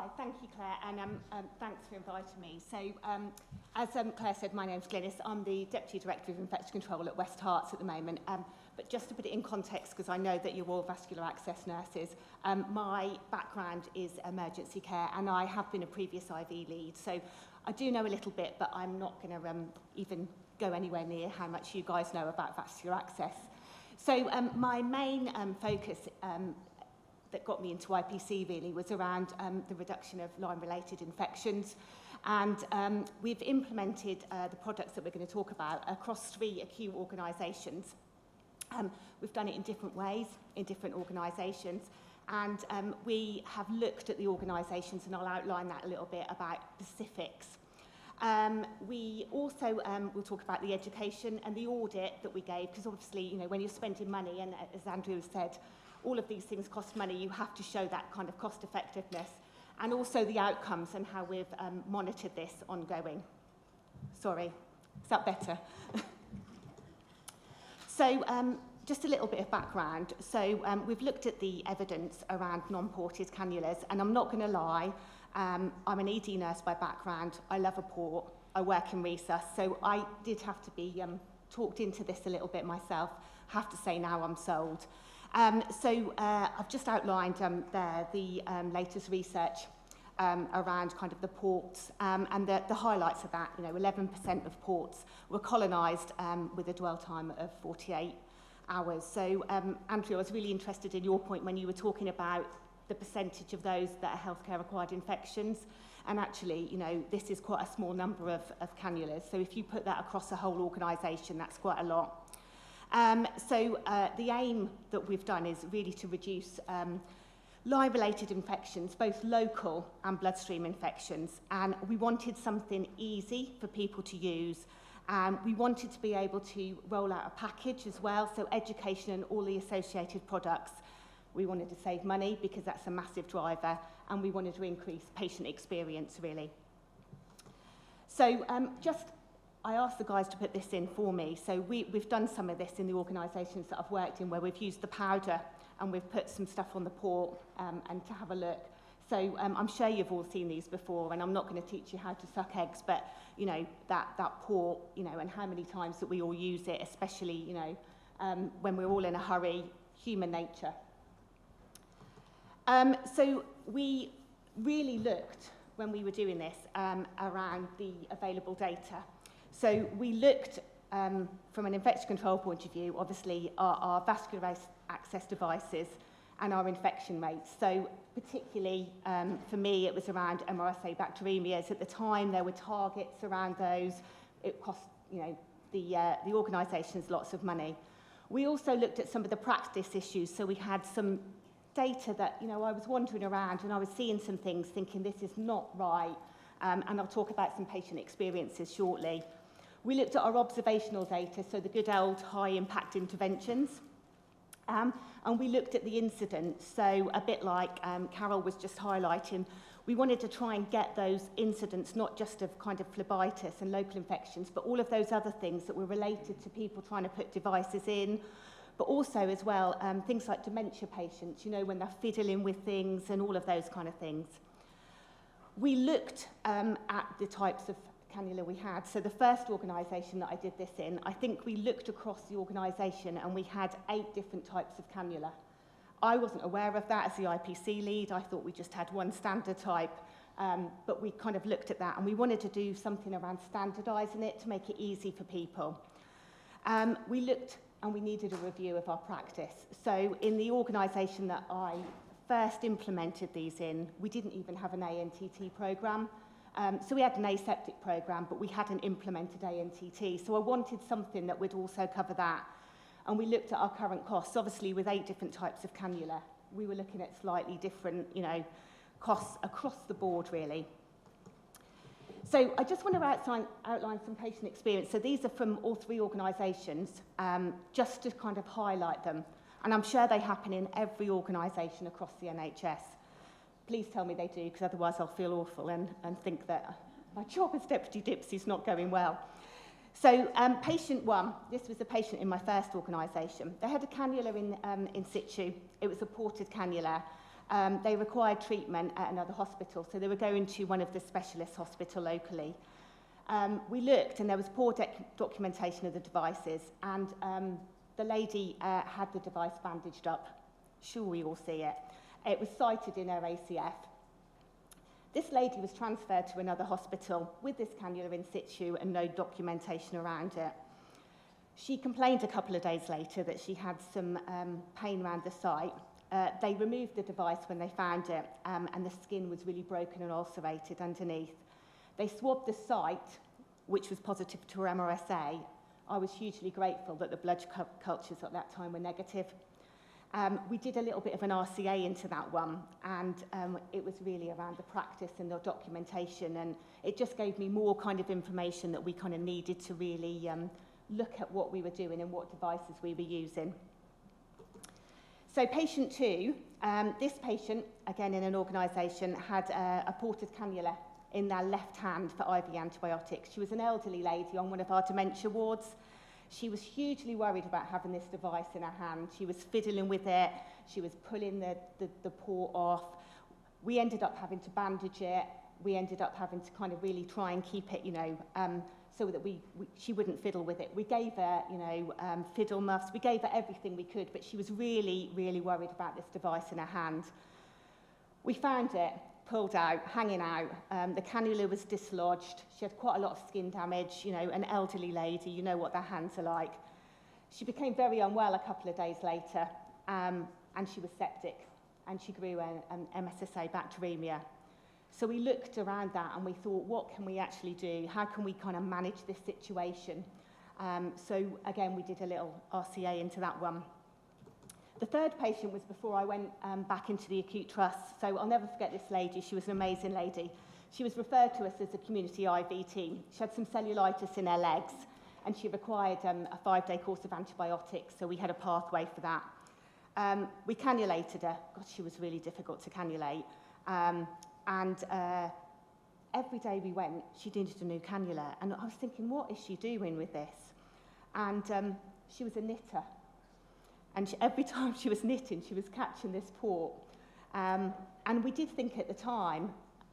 Hi, thank you, Claire, and thanks for inviting me. So, as Claire said, my name's Glynis. I'm the Deputy Director of Infection Control at West Herts at the moment. But just to put it in context, because I know that you're all vascular access nurses, my background is emergency care, and I have been a previous IV lead. So I do know a little bit, but I'm not going to even go anywhere near how much you guys know about vascular access. So my main focus that got me into IPC really was around the reduction of Lyme-related infections. And we've implemented the products that we're going to talk about across 3 acute organisations. We've done it in different ways, in different organisations. And we have looked at the organisations, and I'll outline that a little bit about specifics. We also will talk about the education and the audit that we gave, because obviously, you know, when you're spending money, and as Andrew said, all of these things cost money, you have to show that kind of cost effectiveness, and also the outcomes and how we've monitored this ongoing. Sorry, is that better? So just a little bit of background. So we've looked at the evidence around non-ported cannulas, and I'm not going to lie, I'm an ED nurse by background. I love a port. I work in resus, so I did have to be talked into this a little bit myself. I have to say now I'm sold. So I've just outlined there the latest research around kind of the ports, and the highlights of that. You know, 11% of ports were colonised with a dwell time of 48 hours. So Andrew, I was really interested in your point when you were talking about the percentage of those that are healthcare acquired infections. And actually, you know, this is quite a small number of cannulas. So if you put that across a whole organisation, that's quite a lot. So the aim that we've done is really to reduce Lyme-related infections, both local and bloodstream infections. And we wanted something easy for people to use. We wanted to be able to roll out a package as well, so education and all the associated products. We wanted to save money because that's a massive driver, and we wanted to increase patient experience, really. So I asked the guys to put this in for me. So we've done some of this in the organisations that I've worked in, where we've used the powder and we've put some stuff on the port and to have a look. So I'm sure you've all seen these before, and I'm not going to teach you how to suck eggs, but, you know, that port, you know, and how many times that we all use it, especially, you know, when we're all in a hurry, human nature. So we really looked, when we were doing this, around the available data. So we looked from an infection control point of view, obviously, our vascular access devices and our infection rates. So particularly for me, it was around MRSA bacteremias. At the time, there were targets around those. It cost, you know, the organisations lots of money. We also looked at some of the practice issues. So we had some data that, you know, I was wandering around and I was seeing some things thinking this is not right. And I'll talk about some patient experiences shortly. We looked at our observational data, so the good old high-impact interventions. And we looked at the incidents, so a bit like Carol was just highlighting, we wanted to try and get those incidents, not just of kind of phlebitis and local infections, but all of those other things that were related to people trying to put devices in, but also as well, things like dementia patients, you know, when they're fiddling with things and all of those kind of things. We looked at the types of cannula we had. So the first organisation that I did this in, I think we looked across the organisation and we had 8 different types of cannula. I wasn't aware of that as the IPC lead. I thought we just had one standard type, but we kind of looked at that and we wanted to do something around standardising it to make it easy for people. We looked and we needed a review of our practice. So in the organisation that I first implemented these in, we didn't even have an ANTT programme. So we had an aseptic programme, but we hadn't implemented ANTT. So I wanted something that would also cover that. And we looked at our current costs. Obviously, with 8 different types of cannula, we were looking at slightly different, you know, costs across the board, really. So I just want to outline some patient experience. So these are from all 3 organisations, just to kind of highlight them. And I'm sure they happen in every organisation across the NHS. Please tell me they do, because otherwise I'll feel awful and think that my job as Deputy Dipsy is not going well. So patient 1, this was a patient in my first organisation. They had a cannula in situ. It was a ported cannula. They required treatment at another hospital, so they were going to one of the specialist hospitals locally. We looked, and there was poor documentation of the devices, and the lady had the device bandaged up. Sure, we all see it. It was cited in her ACF. This lady was transferred to another hospital with this cannula in situ and no documentation around it. She complained a couple of days later that she had some pain around the site. They removed the device when they found it, and the skin was really broken and ulcerated underneath. They swabbed the site, which was positive to MRSA. I was hugely grateful that the blood cultures at that time were negative. We did a little bit of an RCA into that one, and it was really around the practice and the documentation, and it just gave me more kind of information that we kind of needed to really look at what we were doing and what devices we were using. So patient 2, this patient, again in an organisation, had a ported cannula in their left hand for IV antibiotics. She was an elderly lady on one of our dementia wards. She was hugely worried about having this device in her hand. She was fiddling with it. She was pulling the port off. We ended up having to bandage it. We ended up having to kind of really try and keep it, you know, so that she wouldn't fiddle with it. We gave her, you know, fiddle muffs. We gave her everything we could, but she was really, really worried about this device in her hand. We found it, pulled out, hanging out. The cannula was dislodged. She had quite a lot of skin damage, you know, an elderly lady, you know what their hands are like. She became very unwell a couple of days later, and she was septic, and she grew an MSSA bacteremia. So we looked around that and we thought, what can we actually do? How can we kind of manage this situation? So again, we did a little RCA into that one. The third patient was before I went back into the acute trust. So I'll never forget this lady. She was an amazing lady. She was referred to us as a community IV team. She had some cellulitis in her legs, and she required a 5-day course of antibiotics, so we had a pathway for that. We cannulated her. God, she was really difficult to cannulate. And every day we went, she needed a new cannula. And I was thinking, what is she doing with this? And she was a knitter. And every time she was knitting, she was catching this port. And we did think at the time,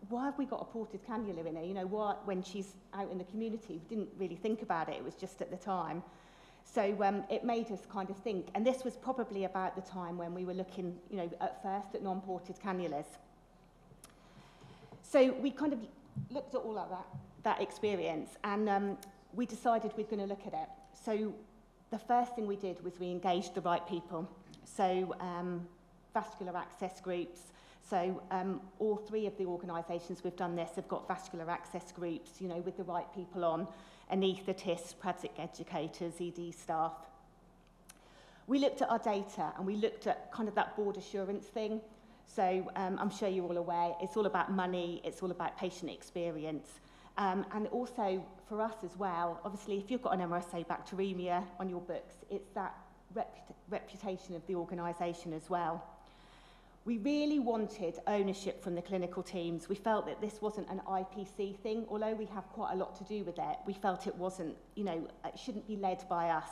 why have we got a ported cannula in her? You know, what, when she's out in the community, we didn't really think about it. It was just at the time. So it made us kind of think. And this was probably about the time when we were looking, you know, at first at non-ported cannulas. So we kind of looked at all of that experience, and we decided we're going to look at it. So the first thing we did was we engaged the right people. So vascular access groups. So all 3 of the organisations we've done this have got vascular access groups, you know, with the right people on, anaesthetists, praxic educators, ED staff. We looked at our data, and we looked at kind of that board assurance thing. So I'm sure you're all aware, it's all about money, it's all about patient experience. And also for us as well, obviously if you've got an MRSA bacteremia on your books, it's that reputation of the organisation as well. We really wanted ownership from the clinical teams. We felt that this wasn't an IPC thing, although we have quite a lot to do with it. We felt it wasn't, you know, it shouldn't be led by us.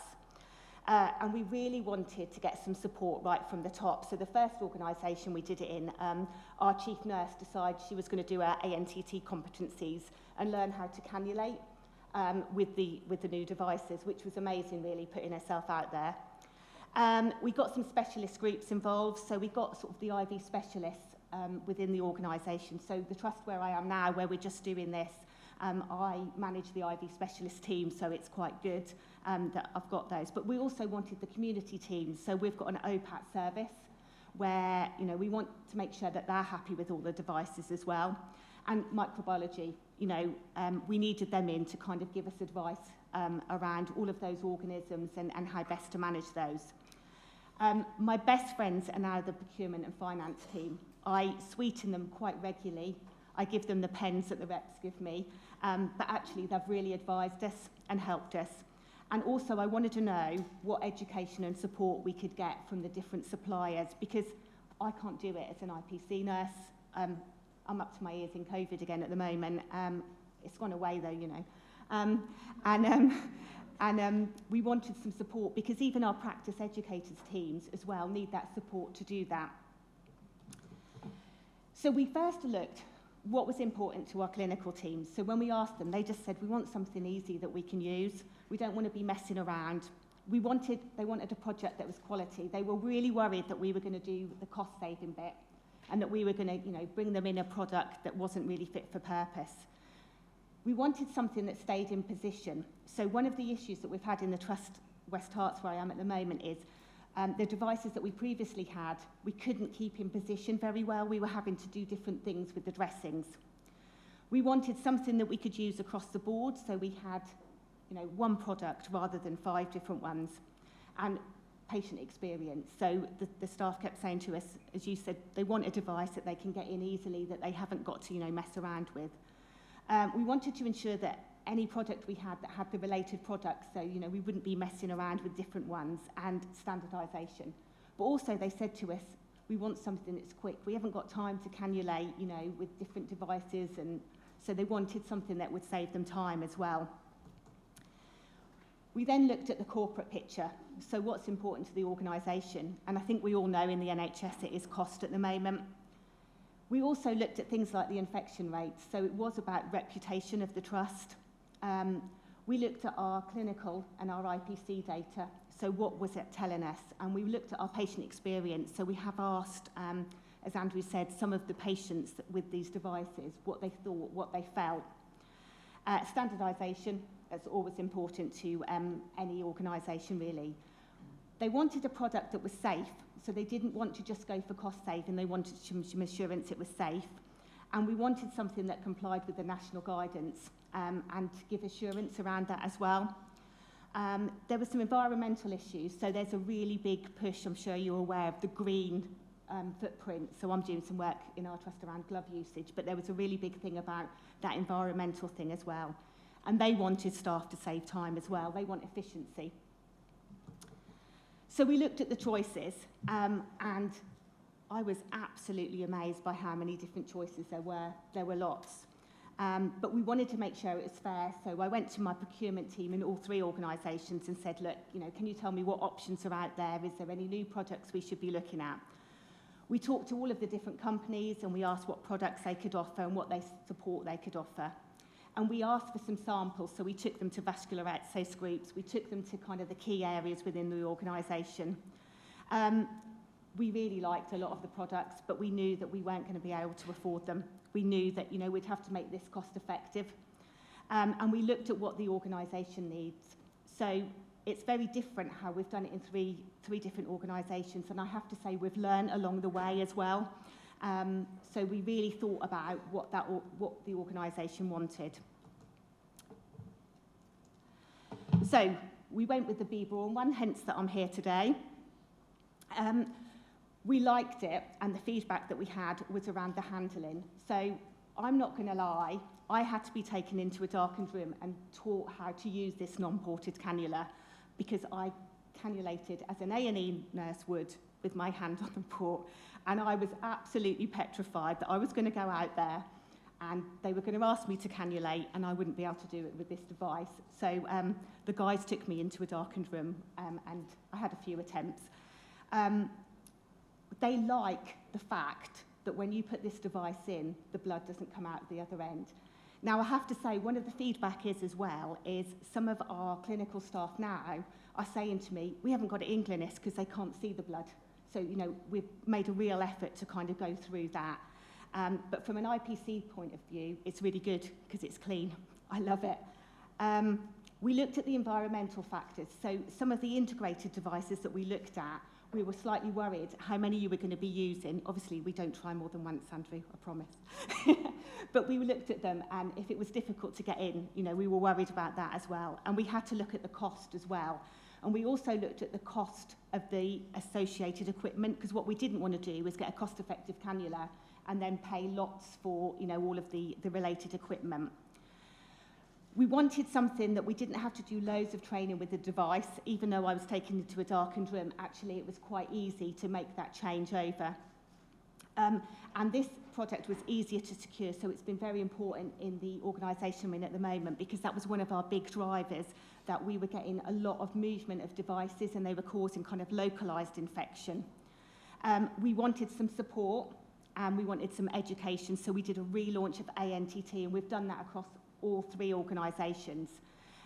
And we really wanted to get some support right from the top. So the first organisation we did it in, our chief nurse decided she was going to do our ANTT competencies and learn how to cannulate with the new devices, which was amazing, really, putting herself out there. We got some specialist groups involved, so we got sort of the IV specialists within the organisation. So the trust where I am now, where we're just doing this, I manage the IV specialist team, so it's quite good that I've got those. But we also wanted the community teams, so we've got an OPAT service where, you know, we want to make sure that they're happy with all the devices as well. And microbiology, you know, we needed them in to kind of give us advice around all of those organisms and how best to manage those. My best friends are now the procurement and finance team. I sweeten them quite regularly. I give them the pens that the reps give me, but actually they've really advised us and helped us. And also I wanted to know what education and support we could get from the different suppliers, because I can't do it as an IPC nurse. I'm up to my ears in COVID again at the moment. It's gone away though, you know. And we wanted some support, because even our practice educators teams as well need that support to do that. So we first looked what was important to our clinical teams. So when we asked them, they just said, we want something easy that we can use. We don't want to be messing around. They wanted a project that was quality. They were really worried that we were going to do the cost-saving bit and that we were going to, bring them in a product that wasn't really fit for purpose. We wanted something that stayed in position. So one of the issues that we've had in the Trust West Herts, where I am at the moment, is the devices that we previously had, we couldn't keep in position very well. We were having to do different things with the dressings. We wanted something that we could use across the board, so we had one product rather than 5 different ones, and patient experience. So the staff kept saying to us, as you said, they want a device that they can get in easily, that they haven't got to mess around with. We wanted to ensure that any product we had that had the related products, so we wouldn't be messing around with different ones, and standardisation. But also they said to us, we want something that's quick. We haven't got time to cannulate, with different devices, and so they wanted something that would save them time as well. We then looked at the corporate picture, so what's important to the organisation, and I think we all know in the NHS it is cost at the moment. We also looked at things like the infection rates, so it was about reputation of the trust. We looked at our clinical and our IPC data, so what was it telling us? And we looked at our patient experience, so we have asked, as Andrew said, some of the patients with these devices, what they thought, what they felt. Standardisation is always important to any organisation, really. They wanted a product that was safe, so they didn't want to just go for cost saving, they wanted some assurance it was safe. And we wanted something that complied with the national guidance and give assurance around that as well. There were some environmental issues, so there's a really big push, I'm sure you're aware of, the green footprint. So I'm doing some work in our trust around glove usage, but there was a really big thing about that environmental thing as well. And they wanted staff to save time as well. They want efficiency. So we looked at the choices, and I was absolutely amazed by how many different choices there were. There were lots. But we wanted to make sure it was fair, so I went to my procurement team in all 3 organisations and said, look, can you tell me what options are out there? Is there any new products we should be looking at? We talked to all of the different companies and we asked what products they could offer and what support they could offer. And we asked for some samples, so we took them to Vascular access groups, we took them to kind of the key areas within the organisation. We really liked a lot of the products, but we knew that we weren't going to be able to afford them. We knew that we'd have to make this cost effective. And we looked at what the organisation needs. So it's very different how we've done it in three different organisations, and I have to say we've learned along the way as well. So we really thought about what the organisation wanted. So we went with the Braun one, hence that I'm here today. We liked it, and the feedback that we had was around the handling. So I'm not going to lie, I had to be taken into a darkened room and taught how to use this non-ported cannula, because I cannulated as an A&E nurse would with my hand on the port, and I was absolutely petrified that I was going to go out there and they were going to ask me to cannulate and I wouldn't be able to do it with this device. So the guys took me into a darkened room and I had a few attempts. They like the fact that when you put this device in, the blood doesn't come out the other end. Now, I have to say, one of the feedback is as well, is some of our clinical staff now are saying to me, we haven't got it in Glynis because they can't see the blood. So, we've made a real effort to kind of go through that. But from an IPC point of view, it's really good because it's clean. I love it. We looked at the environmental factors. So some of the integrated devices that we looked at, we were slightly worried how many you were going to be using. Obviously, we don't try more than once, Andrew, I promise. But we looked at them, and if it was difficult to get in, we were worried about that as well. And we had to look at the cost as well. And we also looked at the cost of the associated equipment, because what we didn't want to do was get a cost-effective cannula and then pay lots for, all of the related equipment. We wanted something that we didn't have to do loads of training with the device. Even though I was taken into a darkened room, actually it was quite easy to make that change over. And this product was easier to secure, so it's been very important in the organisation we're in at the moment, because that was one of our big drivers, that we were getting a lot of movement of devices and they were causing kind of localised infection. We wanted some support, and we wanted some education, so we did a relaunch of ANTT, and we've done that across all 3 organisations.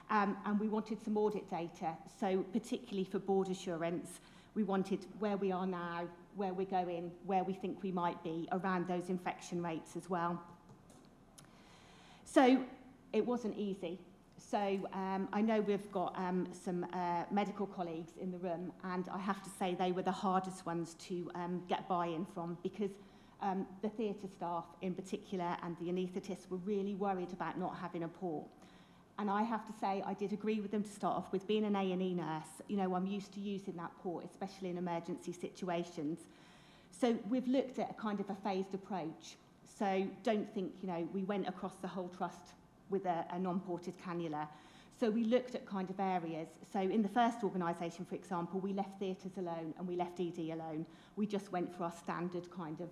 And we wanted some audit data, so particularly for board assurance, we wanted where we are now, where we're going, where we think we might be around those infection rates as well. So it wasn't easy. So I know we've got some medical colleagues in the room, and I have to say they were the hardest ones to get buy-in from, because the theatre staff in particular and the anaesthetists were really worried about not having a port. And I have to say, I did agree with them to start off with. Being an A&E nurse, you know, I'm used to using that port, especially in emergency situations. So we've looked at a kind of a phased approach. So don't think, you know, we went across the whole trust with a non-ported cannula. So we looked at kind of areas. So in the first organisation, for example, we left theatres alone and we left ED alone. We just went for our standard kind of.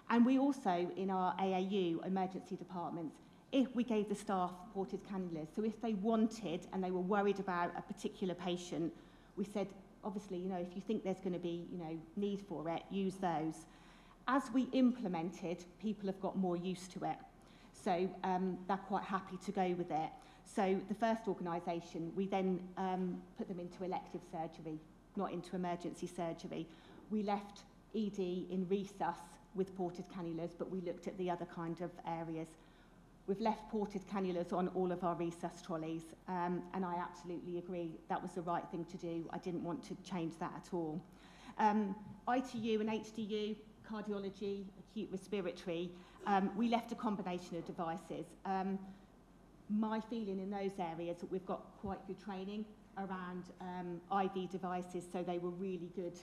And we also, in our AAU, emergency departments, if we gave the staff ported cannulas, so if they wanted and they were worried about a particular patient, we said, obviously, you know, if you think there's going to be, you know, need for it, use those. As we implemented, people have got more used to it. So they're quite happy to go with it. So the first organisation, we then put them into elective surgery, not into emergency surgery. We left ED in resus with ported cannulas, but we looked at the other kind of areas. We've left ported cannulas on all of our resus trolleys, and I absolutely agree that was the right thing to do. I didn't want to change that at all. ITU and HDU, cardiology, acute respiratory, we left a combination of devices. My feeling in those areas that we've got quite good training around IV devices, so they were really good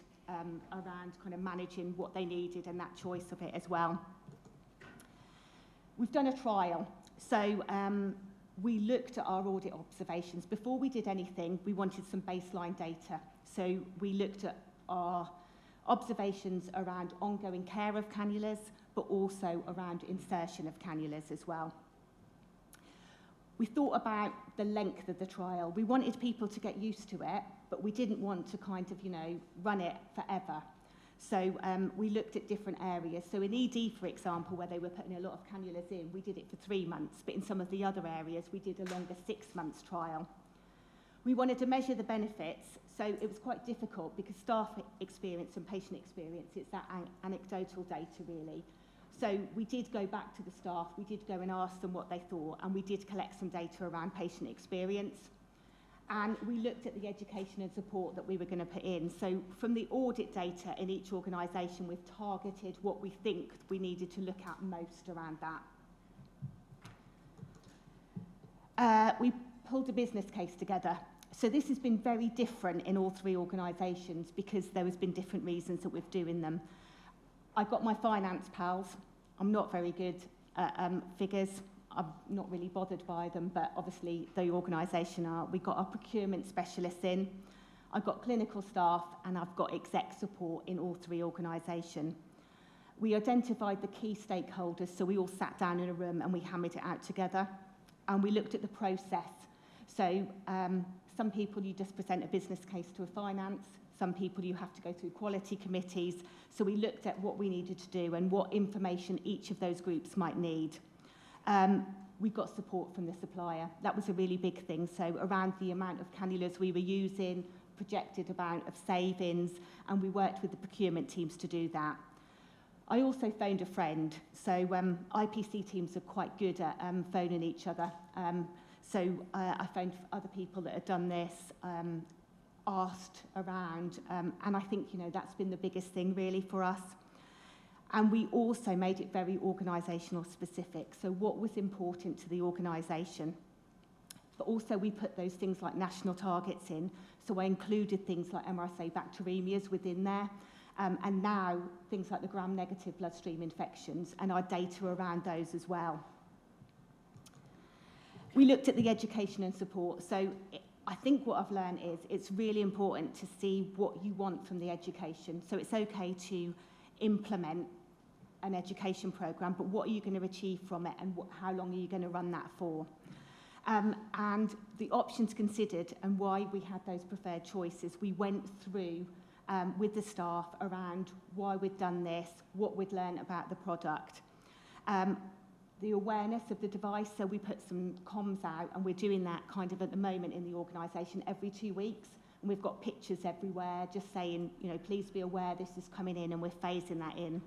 around kind of managing what they needed and that choice of it as well. We've done a trial, so we looked at our audit observations. Before we did anything, we wanted some baseline data. So we looked at our observations around ongoing care of cannulas, but also around insertion of cannulas as well. We thought about the length of the trial. We wanted people to get used to it, but we didn't want to kind of, you know, run it forever. So we looked at different areas. So in ED, for example, where they were putting a lot of cannulas in, we did it for 3 months. But in some of the other areas, we did a longer 6 months trial. We wanted to measure the benefits. So it was quite difficult because staff experience and patient experience, it's that anecdotal data really. So we did go back to the staff, we did go and ask them what they thought, and we did collect some data around patient experience. And we looked at the education and support that we were going to put in. So from the audit data in each organisation, we've targeted what we think we needed to look at most around that. We pulled a business case together. So this has been very different in all 3 organisations because there has been different reasons that we're doing them. I got my finance pals. I'm not very good at figures. I'm not really bothered by them, but obviously the organisation are. We got our procurement specialists in. I've got clinical staff and I've got exec support in all 3 organisations. We identified the key stakeholders, so we all sat down in a room and we hammered it out together. And we looked at the process. So some people you just present a business case to a finance. Some people you have to go through quality committees. So we looked at what we needed to do and what information each of those groups might need. We got support from the supplier. That was a really big thing. So around the amount of cannulas we were using, projected amount of savings, and we worked with the procurement teams to do that. I also phoned a friend. So IPC teams are quite good at phoning each other. So I phoned other people that had done this, asked around, and I think, you know, that's been the biggest thing really for us. And we also made it very organisational specific. So what was important to the organisation? But also we put those things like national targets in. So I included things like MRSA bacteremias within there. And now things like the gram-negative bloodstream infections and our data around those as well. We looked at the education and support. So I think what I've learned is it's really important to see what you want from the education. So it's okay to implement an education programme, but what are you going to achieve from it and how long are you going to run that for? And the options considered and why we had those preferred choices, we went through with the staff around why we'd done this, what we'd learned about the product. The awareness of the device, so we put some comms out, and we're doing that kind of at the moment in the organisation every 2 weeks. And we've got pictures everywhere just saying, you know, please be aware this is coming in, and we're phasing that in.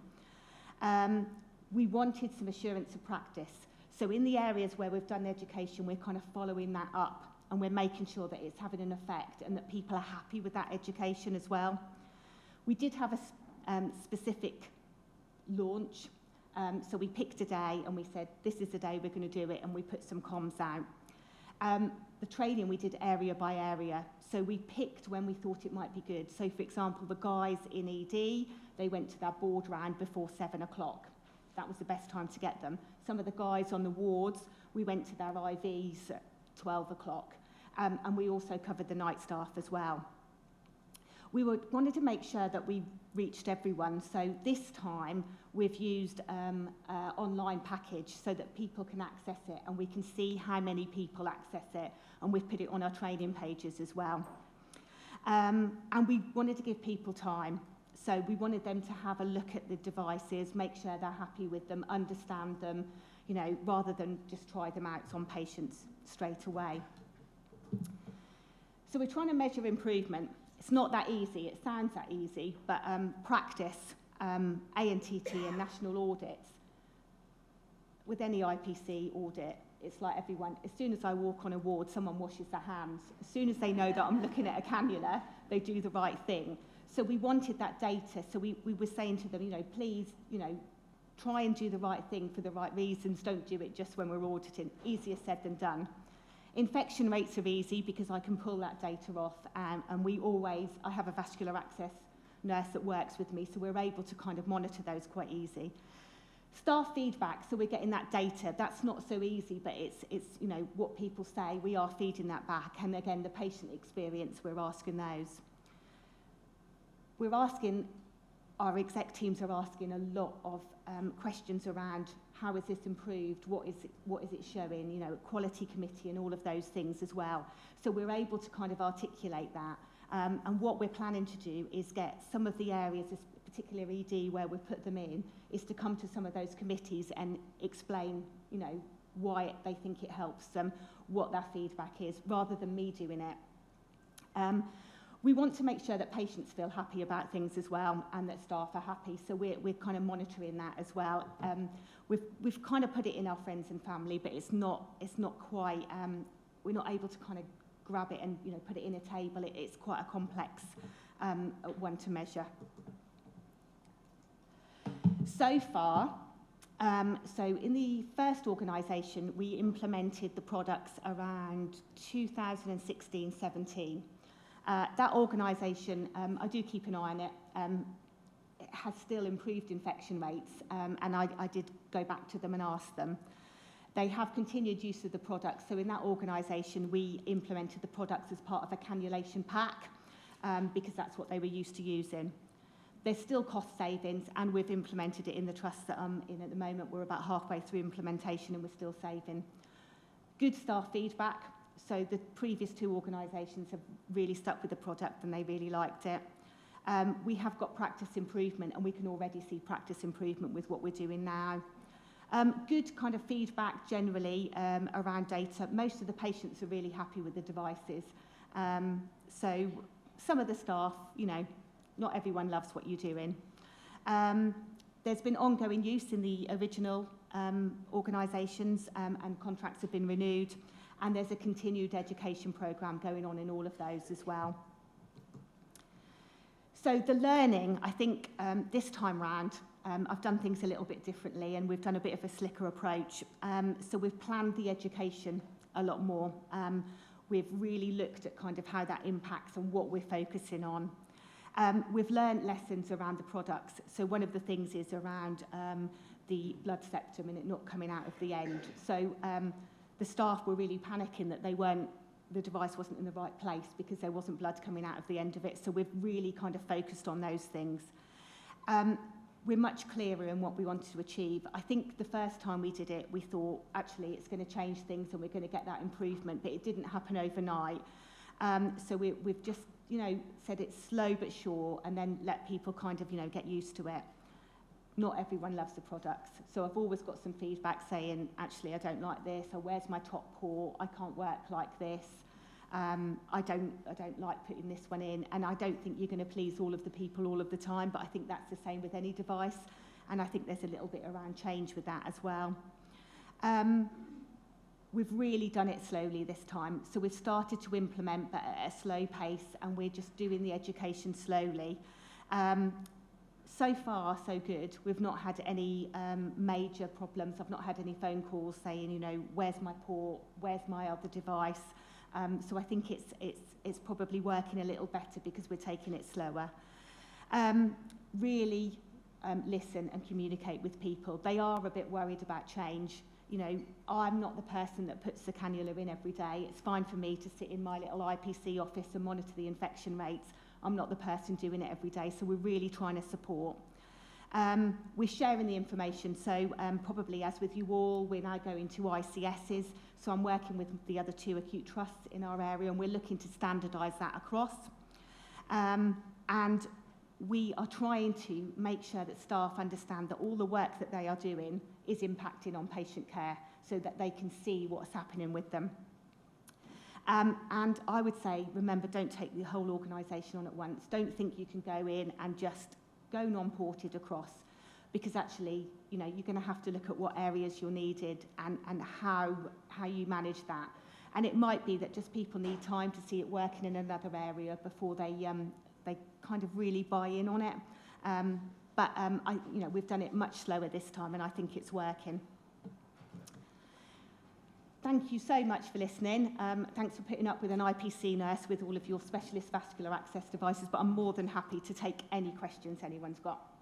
We wanted some assurance of practice. So in the areas where we've done education, we're kind of following that up, and we're making sure that it's having an effect and that people are happy with that education as well. We did have a specific launch. So we picked a day and we said, this is the day we're going to do it, and we put some comms out. The training we did area by area. So we picked when we thought it might be good. So for example, the guys in ED, they went to their board round before 7 o'clock. That was the best time to get them. Some of the guys on the wards, we went to their IVs at 12 o'clock. And we also covered the night staff as well. We wanted to make sure that we reached everyone. So this time we've used an online package so that people can access it, and we can see how many people access it, and we've put it on our training pages as well. And we wanted to give people time. So we wanted them to have a look at the devices, make sure they're happy with them, understand them, you know, rather than just try them out on patients straight away. So we're trying to measure improvement. It's not that easy. It sounds that easy, but practice, ANTT and national audits, with any IPC audit, it's like everyone, as soon as I walk on a ward, someone washes their hands. As soon as they know that I'm looking at a cannula, they do the right thing. So we wanted that data. So we were saying to them, you know, please, you know, try and do the right thing for the right reasons. Don't do it just when we're auditing. Easier said than done. Infection rates are easy because I can pull that data off, and I have a vascular access nurse that works with me, so we're able to kind of monitor those quite easy. Staff feedback, so we're getting that data. That's not so easy, but it's you know, what people say, we are feeding that back. And again, the patient experience, we're asking those. We're asking, our exec teams are asking a lot of questions around how is this improved, what is it showing, you know, quality committee and all of those things as well. So we're able to kind of articulate that. And what we're planning to do is get some of the areas, particularly ED, where we put them in, is to come to some of those committees and explain, you know, why they think it helps them, what their feedback is, rather than me doing it. We want to make sure that patients feel happy about things as well, and that staff are happy. So we're kind of monitoring that as well. We've kind of put it in our friends and family, but it's not quite. We're not able to kind of grab it and, you know, put it in a table. It's quite a complex one to measure. So far, so in the first organisation, we implemented the products around 2016-17. That organisation, I do keep an eye on it. It has still improved infection rates, and I did go back to them and ask them. They have continued use of the products. So in that organisation, we implemented the products as part of a cannulation pack, because that's what they were used to using. There's still cost savings, and we've implemented it in the trust that I'm in at the moment. We're about halfway through implementation, and we're still saving. Good staff feedback. So the previous two organisations have really stuck with the product, and they really liked it. We have got practice improvement, and we can already see practice improvement with what we're doing now. Good kind of feedback generally around data. Most of the patients are really happy with the devices. So some of the staff, you know, not everyone loves what you're doing. There's been ongoing use in the original organisations, and contracts have been renewed. And there's a continued education programme going on in all of those as well. So the learning, I think this time round, I've done things a little bit differently, and we've done a bit of a slicker approach. So we've planned the education a lot more. We've really looked at kind of how that impacts and what we're focusing on. We've learned lessons around the products. So one of the things is around the blood septum and it not coming out of the end. So the staff were really panicking that the device wasn't in the right place because there wasn't blood coming out of the end of it. So we've really kind of focused on those things. We're much clearer in what we wanted to achieve. I think the first time we did it, we thought, actually, it's going to change things and we're going to get that improvement, but it didn't happen overnight. So we've just said it's slow but sure, and then let people kind of, get used to it. Not everyone loves the products. So I've always got some feedback saying, actually, I don't like this, or where's my top port? I can't work like this. I don't like putting this one in, and I don't think you're going to please all of the people all of the time, but I think that's the same with any device, and I think there's a little bit around change with that as well. We've really done it slowly this time, so we've started to implement, but at a slow pace, and we're just doing the education slowly. So far, so good. We've not had any major problems. I've not had any phone calls saying, where's my port, where's my other device. So I think it's probably working a little better because we're taking it slower. Really listen and communicate with people. They are a bit worried about change. I'm not the person that puts the cannula in every day. It's fine for me to sit in my little IPC office and monitor the infection rates. I'm not the person doing it every day, so we're really trying to support. We're sharing the information, so probably as with you all, we're now going to ICSs, so I'm working with the other 2 acute trusts in our area, and we're looking to standardise that across. And we are trying to make sure that staff understand that all the work that they are doing is impacting on patient care, so that they can see what's happening with them. And I would say, remember, don't take the whole organisation on at once. Don't think you can go in and just go non-ported across, because actually, you're going to have to look at what areas you're needed and how you manage that. And it might be that just people need time to see it working in another area before they kind of really buy in on it. But we've done it much slower this time, and I think it's working. Thank you so much for listening. Thanks for putting up with an IPC nurse with all of your specialist vascular access devices, but I'm more than happy to take any questions anyone's got.